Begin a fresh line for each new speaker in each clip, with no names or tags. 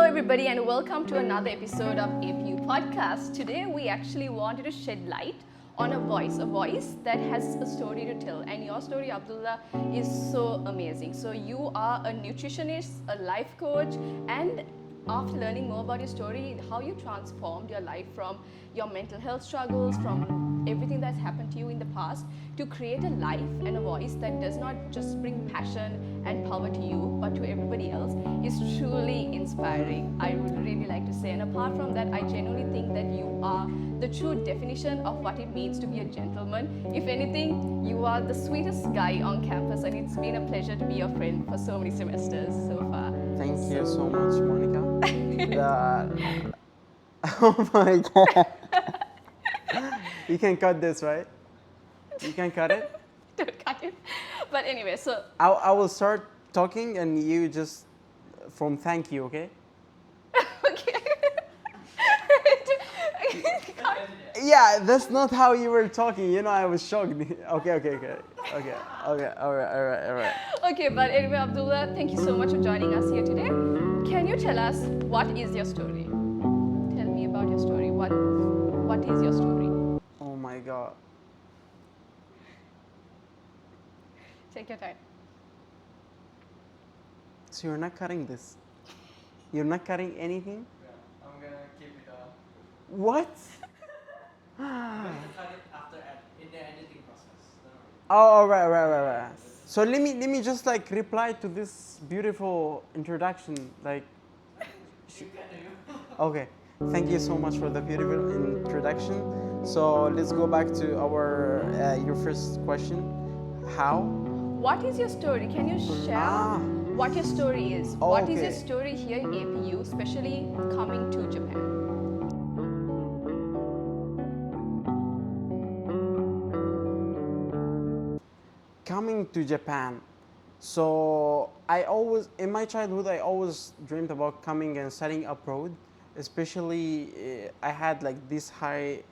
everybody, and welcome to another episode of APU Podcast. Today, we actually wanted to shed light on a voice that has a story to tell. And your story, Abdullah, is so amazing. So, you are a nutritionist, a life coach, and after learning more about your story, how you transformed your life from your mental health struggles, from everything that's happened to you in the past, to create a life and a voice that does not just bring passion and power to you, but to everybody else, is truly inspiring. I would really like to say. And apart from that, I genuinely think that you are the true definition of what it means to be a gentleman. If anything, you are the sweetest guy on campus, and it's been a pleasure to be your friend for so many semesters so far.
Thank you so much, Monica. Oh my God. You can cut this, right? You can cut it?
Don't cut it. But anyway, so...
I will start talking and you just from thank you, okay?
Okay.
Yeah, that's not how you were talking. You know, I was shocked. Okay, all right.
Okay, but anyway, Abdullah, thank you so much for joining us here today. Can you tell us what is your story? Tell me about your story. What is your story?
Oh my God.
Take your time.
So you're not cutting this? You're not cutting anything?
Yeah, I'm gonna keep it up.
What?
I'm gonna cut it after in the editing process.
Oh, right. So let me just like reply to this beautiful introduction. Like, okay. Thank you so much for the beautiful introduction. So let's go back to our your first question. How?
What is your story? Can you share what your story is? What is your
Okay.
story here in APU, especially coming to Japan?
Coming to Japan. So in my childhood, I always dreamed about coming and studying abroad. Especially, I had like these high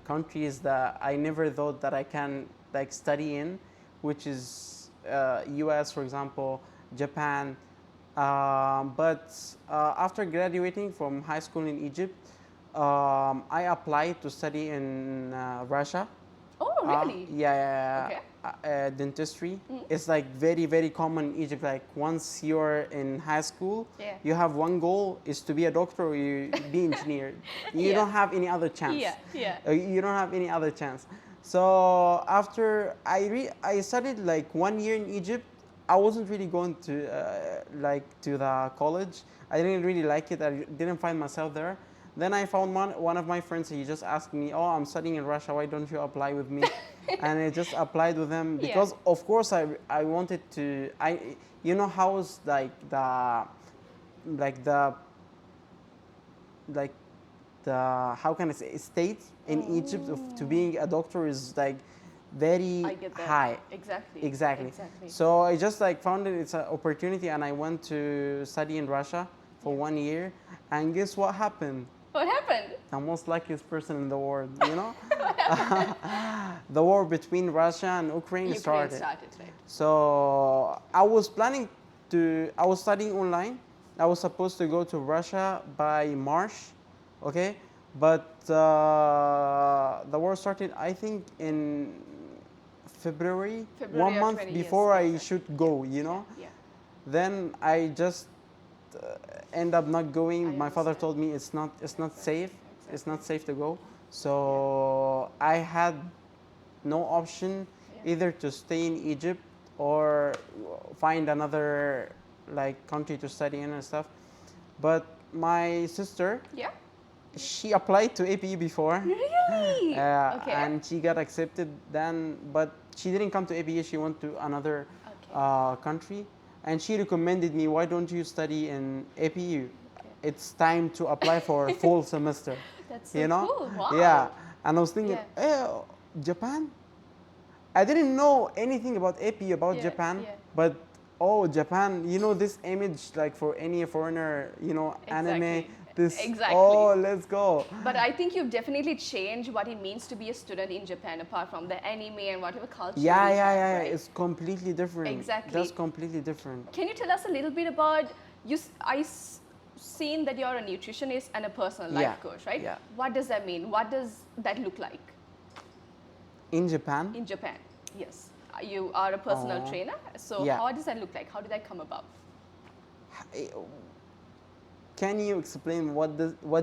countries that I never thought that I can like study in, which is U.S. for example, Japan. But after graduating from high school in Egypt, I applied to study in Russia.
Oh, really?
Yeah.
Okay.
Dentistry. It's like very common in Egypt. Like once you're in high school,
Yeah.
you have one goal is to be a doctor or you be engineer. You
Yeah.
don't have any other chance.
Yeah.
You don't have any other chance. So after I studied like 1 year in Egypt, I wasn't really going to to the college. I didn't really like it. I didn't find myself there. Then I found one of my friends. He just asked me, "Oh, I'm studying in Russia. Why don't you apply with me?" And I just applied with him because, of course, I wanted to. You know how's like the how can I say state in Egypt to being a doctor is like very
I get that.
high.
Exactly.
So I just like found it's an opportunity, and I went to study in Russia for 1 year. And guess what happened?
What happened?
The most luckiest person in the world, you know? The war between Russia and Ukraine started.
Right?
So I was studying online. I was supposed to go to Russia by March, okay? But the war started, I think, in February 1 month
20,
before
yes,
I
exactly.
should go, you know?
Yeah.
Then I just end up not going.
I
My father
understand.
told me it's not safe. It's not safe to go. So I had no option either to stay in Egypt or find another like country to study in and stuff. But my sister,
Yeah.
she applied to APE before.
Really? Okay.
And she got accepted then, but she didn't come to APE. She went to another country. And she recommended me, why don't you study in APU?
Okay.
It's time to apply for a full semester.
That's so
you know?
cool. Wow.
Yeah. And I was thinking,
Yeah.
Japan? I didn't know anything about APU, about
Yeah,
Japan.
yeah.
But, Japan, you know this image, like for any foreigner, anime,
Exactly.
this,
Exactly.
let's go.
But I think you've definitely changed what it means to be a student in Japan, apart from the anime and whatever culture.
Yeah,
we have, right?
It's completely different.
Exactly.
Just completely different.
Can you tell us a little bit about seen that you're a nutritionist and a personal
Yeah,
life coach, right?
yeah.
What does that mean? What does that look like
In Japan,
in Japan? Yes. You are a personal
Oh,
trainer. So
yeah.
how does that look like? How did that come about?
can you explain what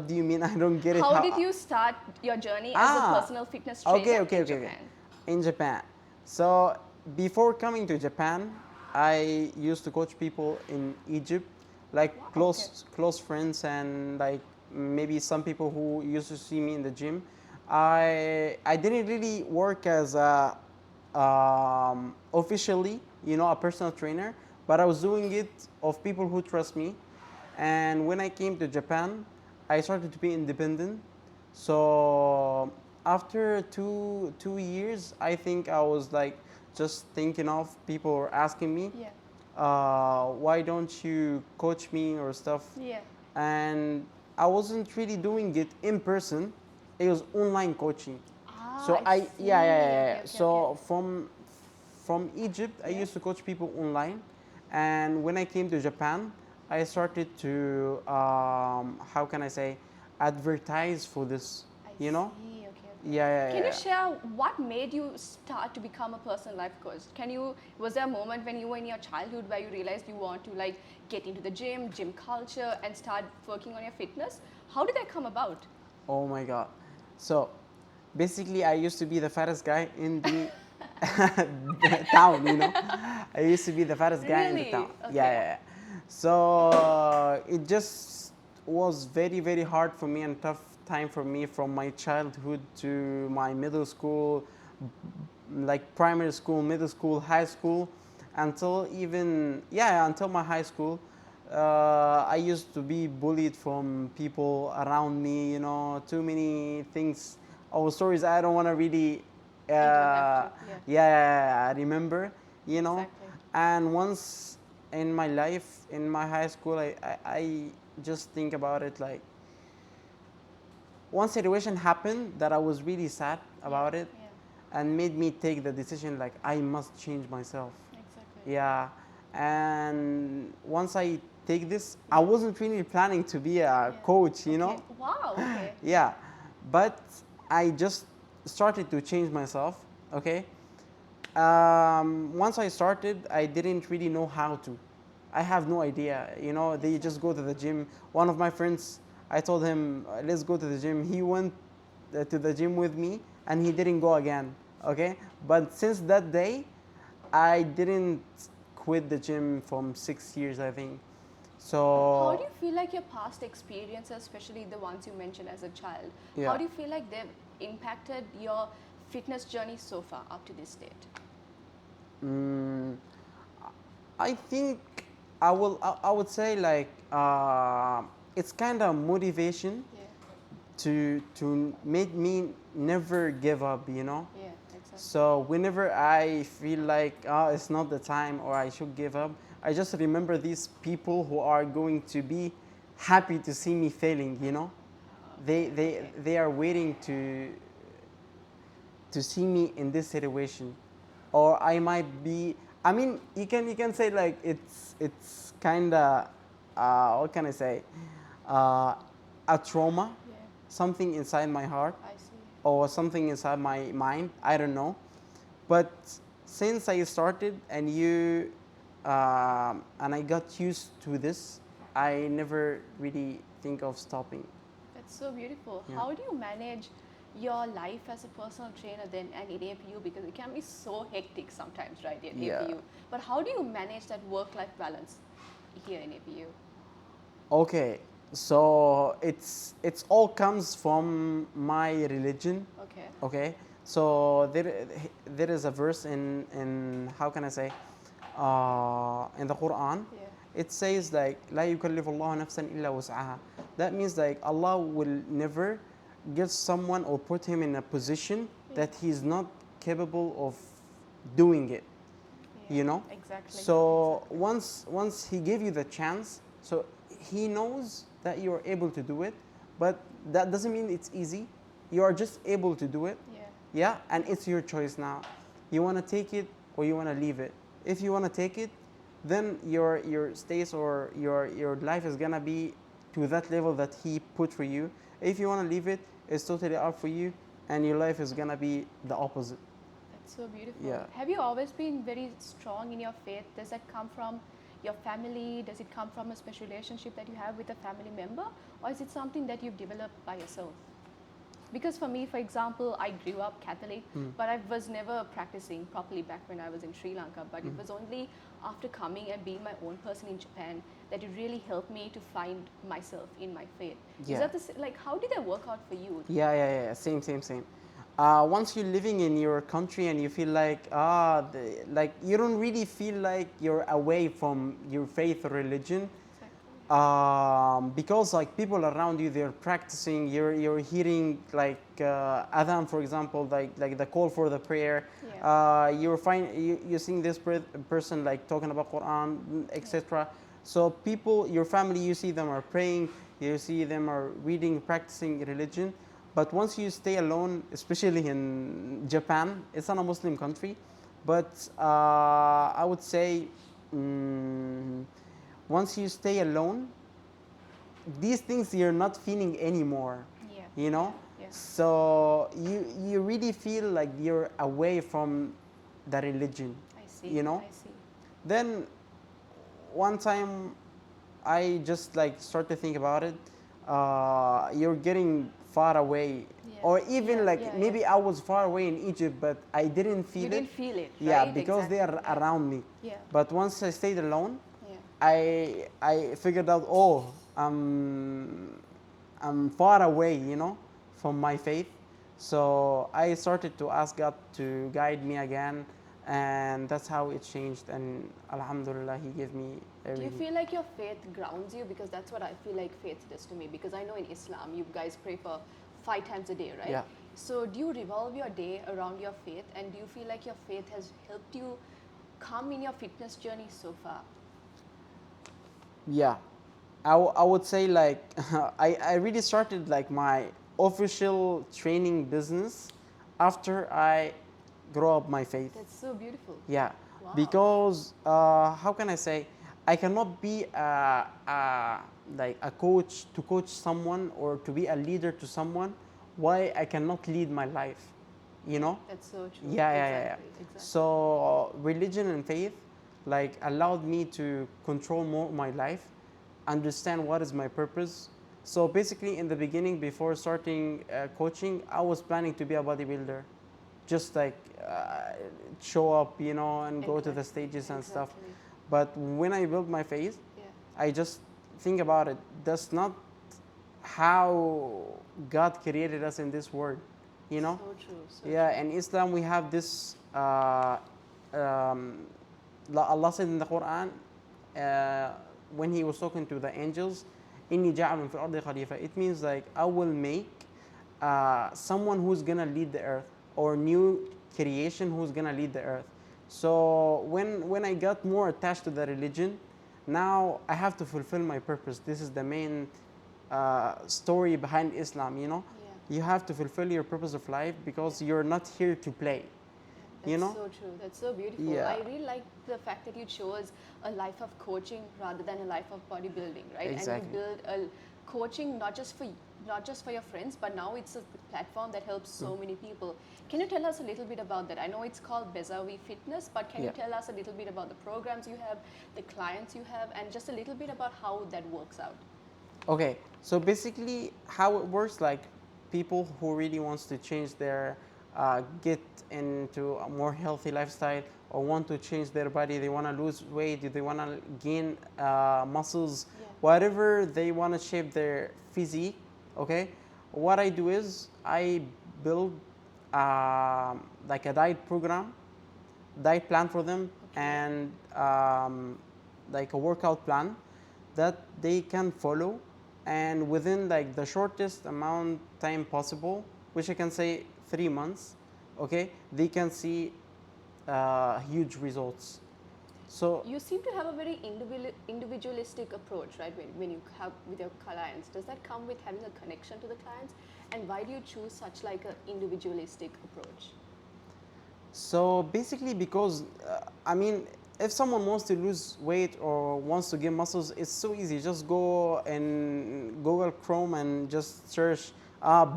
do you mean? I don't get it.
How did you start your journey as a
Ah,
personal fitness trainer in Japan?
In Japan. So before coming to Japan, I used to coach people in Egypt, like
Wow,
close friends, and like maybe some people who used to see me in the gym. I didn't really work as a officially, a personal trainer, but I was doing it of people who trust me. And when I came to Japan, I started to be independent. So after two years, I think I was like just thinking of people were asking me,
Yeah.
why don't you coach me or stuff?
Yeah.
And I wasn't really doing it in person. It was online coaching. So
I
yeah, yeah, yeah, yeah.
Okay,
So
okay.
from Egypt, I
Yeah.
used to coach people online, and when I came to Japan, I started to how can I say, advertise for this.
I
You know?
see. Okay, okay.
Yeah, yeah,
Can
yeah.
you share what made you start to become a personal life coach? Was there a moment when you were in your childhood where you realized you want to like get into the gym culture and start working on your fitness? How did that come about?
Oh my God. So basically, I used to be the fattest guy in the town, I used to be the fattest guy in the
Really?
town.
Okay.
Yeah, yeah, yeah. So it just was very, very hard for me and tough time for me from my childhood to my middle school, like primary school, middle school, high school, until until my high school. I used to be bullied from people around me, too many things or stories I don't want to really,
You don't have to,
yeah, remember,
Exactly.
And once in my life, in my high school, I just think about it like, one situation happened that I was really sad about it
Yeah.
and made me take the decision like I must change myself.
Exactly.
Yeah, and once I take this, I wasn't really planning to be a coach,
Okay. Wow. Okay.
Yeah, but I just started to change myself. Okay. Once I started, I didn't really know how to. I have no idea. They just go to the gym. One of my friends, I told him, let's go to the gym. He went to the gym with me and he didn't go again. Okay. But since that day, I didn't quit the gym from 6 years, I think.
How
So,
do you feel like your past experiences, especially the ones you mentioned as a child,
Yeah.
how do you feel like they've impacted your fitness journey so far up to this date?
mm, I think I would say like it's kind of motivation
Yeah.
to make me never give up.
Yeah. Exactly.
So whenever I feel like it's not the time or I should give up, I just remember these people who are going to be happy to see me failing. They are waiting to see me in this situation, or I might be. I mean, you can say like it's kind of what can I say, a trauma,
Yeah.
something inside my heart
I see.
or something inside my mind. I don't know, but since I started and I got used to this, I never really think of stopping.
That's so beautiful.
Yeah.
How do you manage your life as a personal trainer then and in APU, because it can be so hectic sometimes, right, in
Yeah.
APU. But how do you manage that work-life balance here in APU?
Okay, so it's all comes from my religion.
Okay.
Okay, so there is a verse in how can I say, in the Quran.
Yeah.
It says like لا يكلف الله نفسا إلا وسعها. That means like Allah will never give someone or put him in a position that he's not capable of doing it.
Yeah, Exactly.
So once he give you the chance, so he knows that you are able to do it, but that doesn't mean it's easy. You are just able to do it.
Yeah.
And it's your choice now. You want to take it or you want to leave it. If you want to take it, then your stays or your life is gonna be to that level that He put for you. If you want to leave it, it's totally up for you, and your life is gonna be the opposite.
That's so beautiful.
Yeah.
Have you always been very strong in your faith? Does that come from your family? Does it come from a special relationship that you have with a family member? Or is it something that you've developed by yourself? Because for me, for example, I grew up Catholic, but I was never practicing properly back when I was in Sri Lanka. But it was only after coming and being my own person in Japan that it really helped me to find myself in my faith.
Yeah.
Is that like, how did that work out for you?
Yeah. Same. Once you're living in your country and you feel like like you don't really feel like you're away from your faith or religion, because like people around you, they're practicing. You're hearing like adhan, for example, like the call for the prayer.
Yeah.
You're seeing this person like talking about Quran, etc. So people, your family, you see them are praying, you see them are reading, practicing religion. But once you stay alone, especially in Japan, it's not a Muslim country, but I would say once you stay alone, these things you're not feeling anymore.
Yeah.
You know,
Yeah.
so you really feel like you're away from the religion.
I see.
You know?
I see.
Then one time I just like start to think about it. You're getting far away,
Yeah.
or even
Yeah,
like
yeah,
maybe
yeah.
I was far away in Egypt, but I didn't feel
You
it.
didn't feel it,
Yeah,
right?
because they are
Exactly.
around me.
Yeah.
But once I stayed alone,
Yeah.
I figured out, oh, I'm far away, from my faith. So I started to ask God to guide me again, and that's how it changed. And Alhamdulillah, He gave me
Do you
everything.
feel like your faith grounds you? Because that's what I feel like faith does to me. Because I know in Islam, you guys pray for 5 times a day, right?
Yeah.
So do you revolve your day around your faith? And do you feel like your faith has helped you come in your fitness journey so far?
Yeah, I would say like I really started like my official training business after I grow up my faith.
That's so beautiful.
Yeah,
Wow.
because how can I say, I cannot be like a coach to coach someone or to be a leader to someone. Why I cannot lead my life, you know?
That's so true.
Yeah.
Exactly.
So religion and faith like allowed me to control more my life, understand what is my purpose. So basically, in the beginning, before starting coaching, I was planning to be a bodybuilder, just like show up, and go to the stages and stuff.
Exactly.
But when I built my faith,
Yeah.
I just think about it. That's not how God created us in this world, you know.
So true. So
Yeah, in Islam we have this. Um, Allah said in the Quran when He was talking to the angels, "Inni ja'alun fil ardi khalifa." It means like I will make someone who's gonna lead the earth, or new creation who's gonna lead the earth. So when I got more attached to the religion, now I have to fulfill my purpose. This is the main story behind Islam.
Yeah.
You have to fulfill your purpose of life because you're not here to play.
That's
know?
so true. That's so beautiful.
Yeah.
I really like the fact that you chose a life of coaching rather than a life of bodybuilding, right?
Exactly.
And you build a coaching not just for your friends, but now it's a platform that helps so many people. Can you tell us a little bit about that? I know it's called Elbezawy Fitness, but can you
Yeah.
tell us a little bit about the programs you have, the clients you have, and just a little bit about how that works out?
Okay, so basically how it works, like people who really wants to change their, get into a more healthy lifestyle, or want to change their body, they want to lose weight, they want to gain muscles,
Yeah.
whatever they want to shape their physique, okay? What I do is I build like a diet plan for them, and like a workout plan that they can follow, and within like the shortest amount time possible, which I can say 3 months, okay, they can see huge results. So
You seem to have a very individualistic approach, right? When you have with your clients, does that come with having a connection to the clients? And why do you choose such like an individualistic approach?
So basically, because I mean, if someone wants to lose weight or wants to gain muscles, it's so easy. Just go in Google Chrome and just search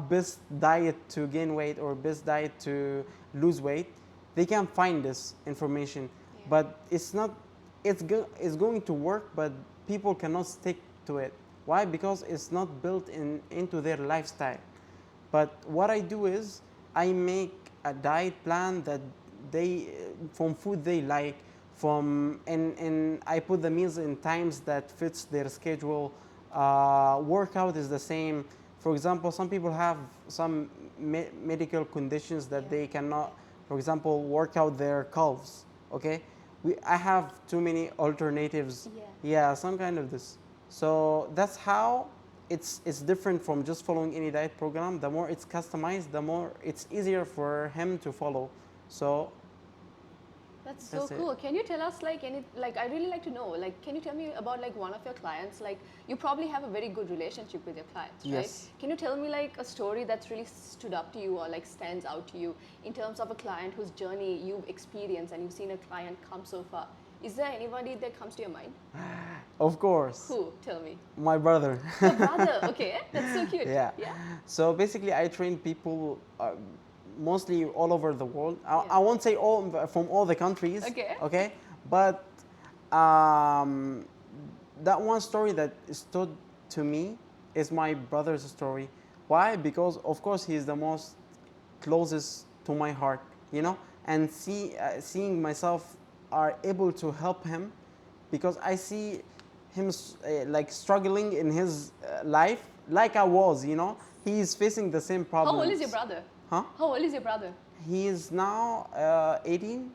best diet to gain weight or best diet to lose weight. They can find this information,
Yeah.
but it's not. It's going to work, but people cannot stick to it. Why? Because it's not built into their lifestyle. But what I do is I make a diet plan that they from food they like, from and I put the meals in times that fits their schedule. Workout is the same. For example, some people have some medical conditions that
Yeah.
they cannot, for example, work out their calves. Okay, I have too many alternatives.
Yeah.
Yeah, some kind of this. So that's how it's different from just following any diet program. The more it's customized, the more it's easier for him to follow. So
That's so
That's it.
cool. Can you tell us like I really like to know, like can you tell me about like one of your clients? Like you probably have a very good relationship with your clients, right?
Yes.
Can you tell me like a story that's really stood up to you or like stands out to you in terms of a client whose journey you've experienced and you've seen a client come so far? Is there anybody that comes to your mind?
of course,
Who? Tell me.
my brother.
Your brother. Okay, that's so cute.
Yeah.
Yeah.
So basically, I train people mostly all over the world.
Yeah.
I won't say all from all the countries.
Okay.
Okay. But that one story that stood to me is my brother's story. Why? Because of course he's the most closest to my heart. You know, and seeing myself are able to help him, because I see him like struggling in his life like I was. You know, he is facing the same
How
problems.
old is your brother?
Huh?
How old is your brother?
He is now 18.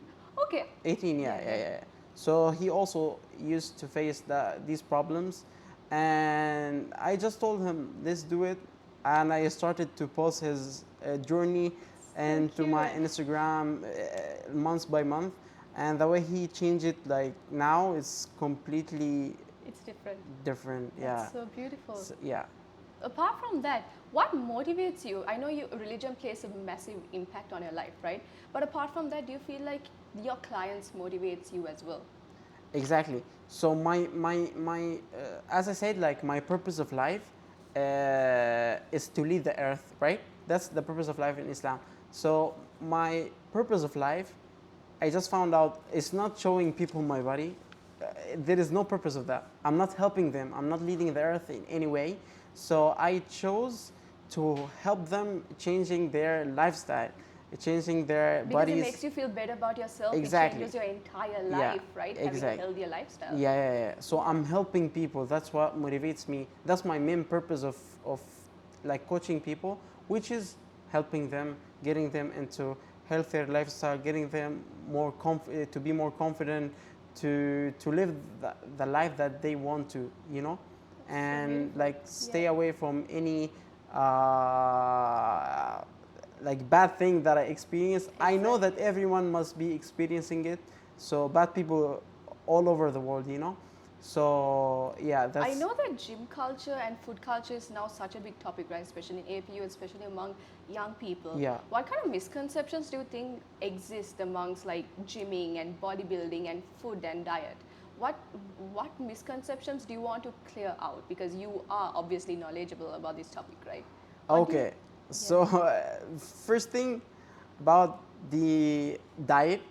Okay.
18, yeah. So he also used to face these problems, and I just told him, let's do it, and I started to post his journey and to my
cute.
Instagram month by month, and the way he changed it, like now, it's completely
It's different.
different.
That's so beautiful.
Yeah.
Apart from that, what motivates you? I know religion plays a massive impact on your life, right? But apart from that, do you feel like your clients motivates you as well?
Exactly. So my as I said, like my purpose of life is to leave the earth, right? That's the purpose of life in Islam. So my purpose of life, I just found out, it's not showing people my body. There is no purpose of that. I'm not helping them. I'm not leading the earth in any way. So I chose to help them changing their lifestyle, changing their
Because
bodies.
it makes you feel better about yourself.
Exactly.
It changes your entire
Yeah,
life, right? Having a
exactly.
healthier lifestyle.
Yeah. So I'm helping people. That's what motivates me. That's my main purpose of like coaching people, which is helping them, getting them into healthier lifestyle, getting them more to be more confident, to live the life that they want to, you know, and
beautiful.
like stay
Yeah.
away from any like bad thing that I experienced. I know that everyone must be experiencing it. So bad people all over the world, you know. So yeah, that's.
I know that gym culture and food culture is now such a big topic, right? Especially in APU, especially among young people.
Yeah.
What kind of misconceptions do you think exist amongst like gymming and bodybuilding and food and diet? What misconceptions do you want to clear out? Because you are obviously knowledgeable about this topic, right? What do you-
Okay. So first thing about the diet.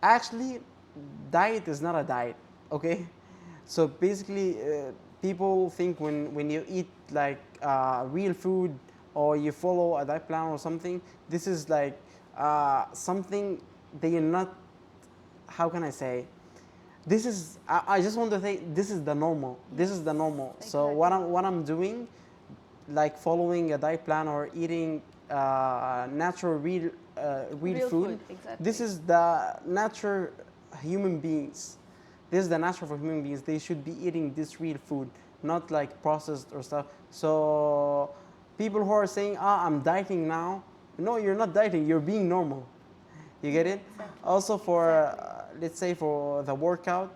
Actually, diet is not a diet. Okay. So basically, people think when you eat like real food or you follow a diet plan or something, this is like something they are not. How can I say? This is. I just want to say this is the normal. This is the normal. So what I'm doing, like following a diet plan or eating natural real food.
Exactly.
This is the natural human beings. This is the natural for human beings. They should be eating this real food, not like processed or stuff. So people who are saying, I'm dieting now. No, you're not dieting. You're being normal. You get it?
Exactly.
Also for, let's say for the workout,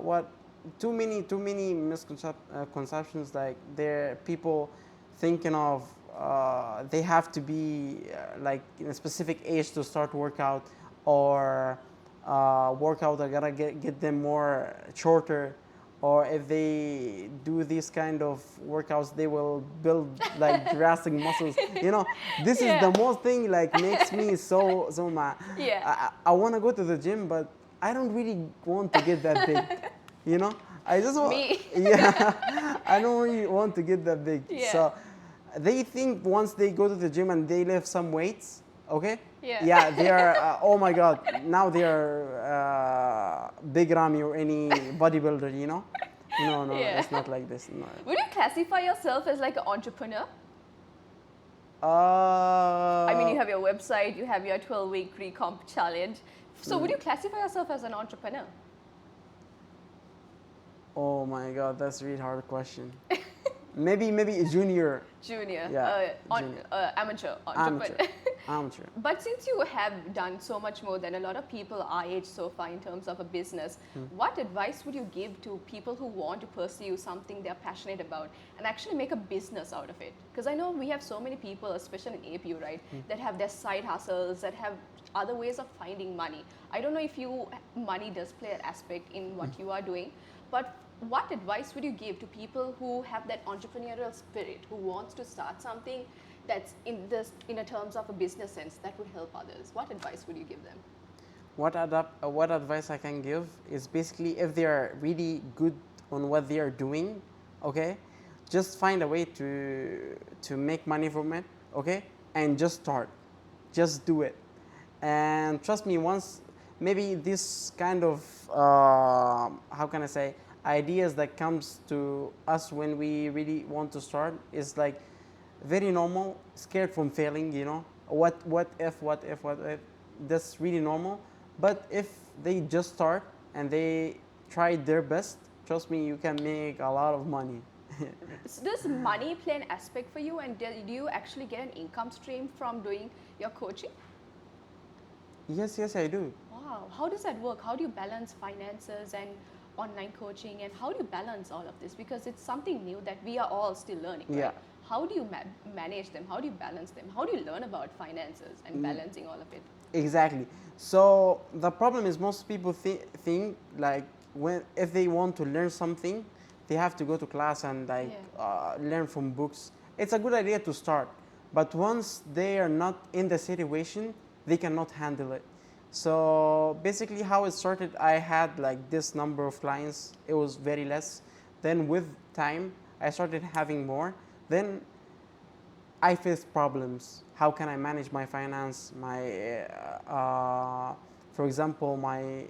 what too many misconceptions, like there people thinking of they have to be like in a specific age to start workout, or workout are gonna get them more shorter, or if they do these kind of workouts, they will build like drastic muscles. This is the
Yeah.
most thing like makes me so mad.
Yeah.
I want to go to the gym, but I don't really want to get that big. You know, I just want.
Me.
Yeah, I don't really want to get that big.
Yeah.
So they think once they go to the gym and they lift some weights, okay?
Yeah.
Yeah, they are. Oh my God! Now they are big Rami or any bodybuilder. No,
Yeah.
it's not like this. No.
Would you classify yourself as like an entrepreneur? I mean, you have your website, you have your 12-week pre-comp challenge. So would you classify yourself as an entrepreneur?
Oh my God, that's a really hard question. maybe a junior.
Junior,
Yeah, junior.
amateur entrepreneur.
Amateur.
But since you have done so much more than a lot of people our age so far in terms of a business, what advice would you give to people who want to pursue something they're passionate about and actually make a business out of it? Because I know we have so many people, especially in APU, right, that have their side hustles, that have other ways of finding money. I don't know if money does play an aspect in what you are doing, but what advice would you give to people who have that entrepreneurial spirit, who wants to start something that's in a terms of a business sense that would help others? What advice would you give them?
What advice I can give is basically if they are really good on what they are doing, okay, just find a way to make money from it, okay, and just start, just do it, and trust me, once maybe this kind of how can I say, ideas that comes to us when we really want to start is like very normal, scared from failing, what if, that's really normal. But if they just start and they try their best, trust me, you can make a lot of money.
So does money play an aspect for you, and do you actually get an income stream from doing your coaching?
Yes, I do.
Wow, how does that work? How do you balance finances and online coaching, and how do you balance all of this? Because it's something new that we are all still learning, right?
Yeah.
How do you manage them? How do you balance them? How do you learn about finances and balancing all of it?
Exactly. So the problem is most people think like if they want to learn something, they have to go to class and like learn from books. It's a good idea to start, but once they are not in the situation, they cannot handle it. So basically how it started, I had like this number of clients. It was very less. Then with time, I started having more. Then I faced problems. How can I manage my finance, for example, my,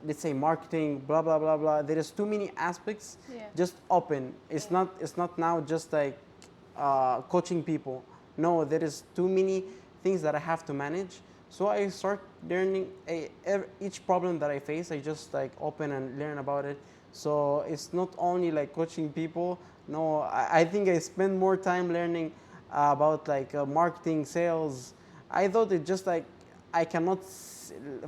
let's say marketing, blah, blah, blah, blah. There is too many aspects.
Yeah.
Just open. It's not now just like coaching people. No, there is too many things that I have to manage. So I start learning each problem that I face. I just like open and learn about it. So it's not only like coaching people. No, I think I spend more time learning about like marketing, sales. I thought it just like I cannot,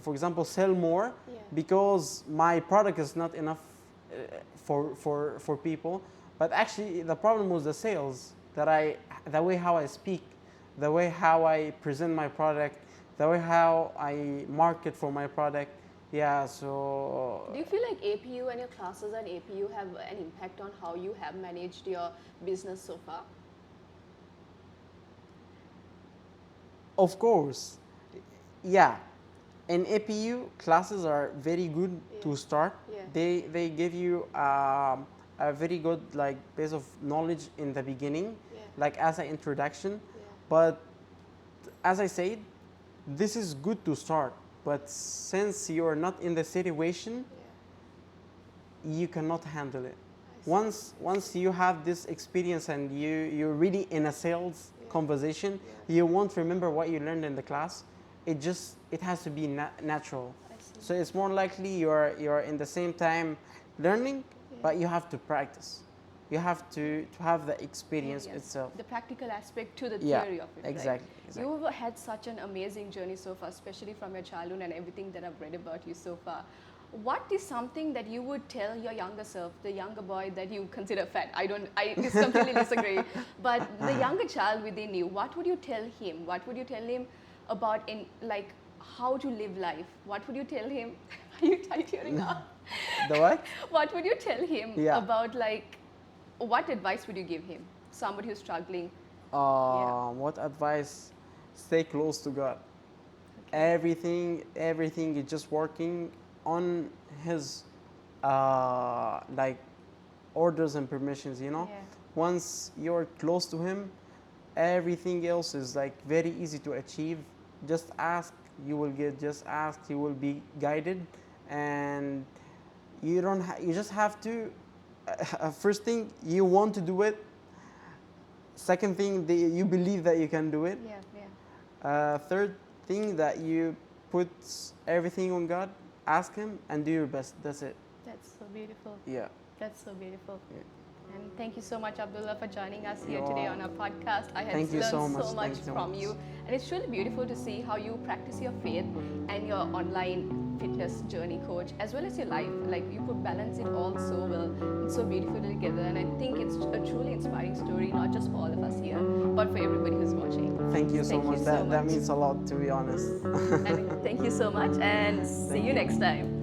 for example, sell more because my product is not enough for people. But actually, the problem was the sales, the way how I speak, the way how I present my product, the way how I market for my product. Yeah, so.
Do you feel like APU and your classes at APU have an impact on how you have managed your business so far?
Of course. Yeah. In APU, classes are very good to start.
Yeah.
They give you a very good like base of knowledge in the beginning, like as an introduction. But as I said, this is good to start. But since you are not in the situation, you cannot handle it. Once you have this experience and you're really in a sales conversation, you won't remember what you learned in the class. It has to be natural. So it's more likely you're in the same time learning, but you have to practice. You have to have the experience itself.
The practical aspect to the theory of it.
Exactly,
right?
exactly.
You've had such an amazing journey so far, especially from your childhood and everything that I've read about you so far. What is something that you would tell your younger self, the younger boy that you consider fat? I completely disagree. But the younger child within you, what would you tell him? What would you tell him about how to live life, what would you tell him? Are you tearing up?
The what?
What would you tell him
Yeah.
about, like, what advice would you give him? Somebody who's struggling.
What advice? Stay close to God.
Okay.
Everything is just working on His like orders and permissions. You know,
Yeah.
once you're close to Him, everything else is like very easy to achieve. Just ask, you will get. Just ask, you will be guided, and you don't. You just have to. First thing, you want to do it. Second thing, you believe that you can do it.
Yeah, yeah.
Third thing, that you put everything on God, ask Him, and do your best. That's it.
That's so beautiful.
Yeah.
That's so beautiful.
Yeah.
And thank you so much, Abdullah, for joining us here
You're
today on our podcast. I have
Thank you
learned
so
so
much.
much
Thank you so
from
much.
you. And it's really beautiful to see how you practice your faith and your online fitness journey coach, as well as your life. Like, you could balance it all so well and so beautifully together. And I think it's a truly inspiring story, not just for all of us here, but for everybody who's watching.
Thank you so
Thank you
much.
so
That
much.
means a lot, to be honest.
And thank you so much, and see you next time.